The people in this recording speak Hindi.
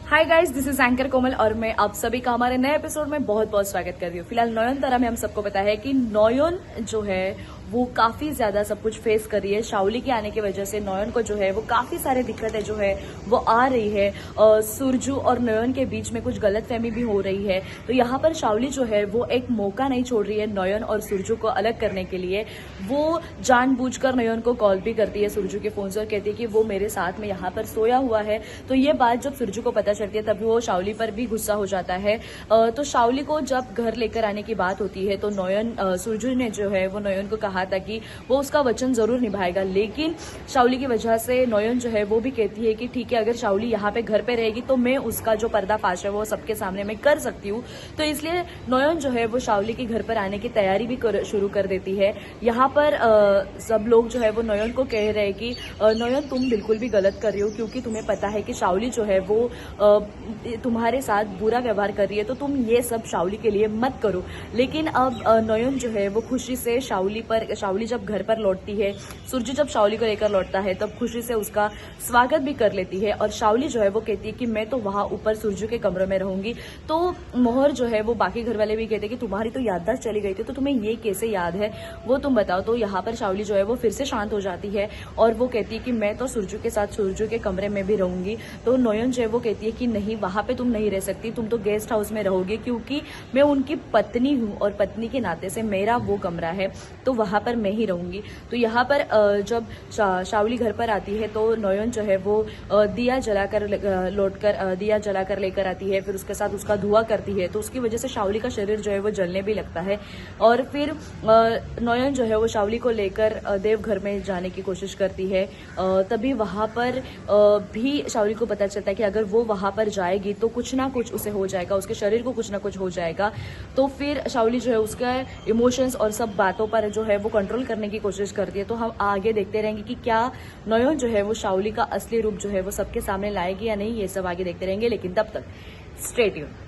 Hi guys, this is anchor Komal और मैं आप सभी का हमारे नए एपिसोड में बहुत बहुत स्वागत कर रही हूँ। फिलहाल नयन तारा में हम सबको पता है कि नयन जो है वो काफी ज्यादा सब कुछ फेस कर रही है। शाओली के आने की वजह से नयन को जो है वो काफी सारे दिक्कतें जो है वो आ रही है। सुरजू और नयन के बीच में कुछ गलतफहमी भी हो रही है। तो यहाँ पर शाओली जो है वो एक मौका नहीं छोड़ रही है नयन और सुरजू को अलग करने के लिए। वो जानबूझकर नयन को कॉल भी करती है सुरजू के फोन से और कहती है कि वो मेरे साथ में यहाँ पर सोया हुआ है। तो ये बात जब सुरजू को पता चलती है तभी वो शाओली पर भी गुस्सा हो जाता है। तो शाओली को जब घर लेकर आने की बात होती है तो नयन सुरजू ने जो है वो नयन को कहा था कि वो उसका वचन जरूर निभाएगा, लेकिन शाओली की वजह से नयन जो है वो भी कहती है कि ठीक है, अगर शाओली यहाँ पे घर पे रहेगी तो मैं उसका जो पर्दाफाश है वो सबके सामने मैं कर सकती हूँ। तो इसलिए नयन जो है वो शाओली के घर पर आने की तैयारी भी शुरू कर देती है। यहाँ पर सब लोग जो है वो नयन को कह रहे हैं कि नयन तुम बिल्कुल भी गलत कर रही हो, क्योंकि तुम्हें पता है कि शाओली जो है वो तुम्हारे साथ बुरा व्यवहार कर रही है, तो तुम ये सब शाओली के लिए मत करो। लेकिन अब नयन जो है वो खुशी से शाओली जब घर पर लौटती है, सुरजू जब शाओली को लेकर लौटता है तब खुशी से उसका स्वागत भी कर लेती है। और शाओली जो है वो कहती है कि मैं तो वहां ऊपर सुरजू के कमरे में रहूंगी। तो मोहर जो है वो बाकी घर वाले भी कहते हैं कि तुम्हारी तो याददाश्त चली गई थी, तो तुम्हें ये कैसे याद है वो तुम बताओ। तो यहाँ पर शाओली जो है वो फिर से शांत हो जाती है और वो कहती है कि मैं तो सुरजू के साथ सुरजू के कमरे में भी रहूंगी। तो नयन जो है वो कहती है कि नहीं, वहां पे तुम नहीं रह सकती, तुम तो गेस्ट हाउस में रहोगे, क्योंकि मैं उनकी पत्नी हूँ और पत्नी के नाते से मेरा वो कमरा है, तो वहां पर मैं ही रहूंगी। तो यहाँ पर जब शाओली घर पर आती है तो नयन जो है वो दिया जलाकर दिया जलाकर लेकर आती है, फिर उसके साथ उसका धुआं करती है। तो उसकी वजह से शाओली का शरीर जो है वो जलने भी लगता है। और फिर नयन जो है वो शाओली को लेकर देवघर में जाने की कोशिश करती है। तभी वहां पर भी शाओली को पता चलता है कि अगर वो वहां पर जाएगी तो कुछ ना कुछ उसे हो जाएगा, उसके शरीर को कुछ ना कुछ हो जाएगा। तो फिर शाओली जो है उसका इमोशंस और सब बातों पर जो है वो कंट्रोल करने की कोशिश करती है। तो हम आगे देखते रहेंगे कि क्या नयन जो है वो शाओली का असली रूप जो है वो सबके सामने लाएगी या नहीं, ये सब आगे देखते रहेंगे। लेकिन तब तक स्टे ट्यून्ड।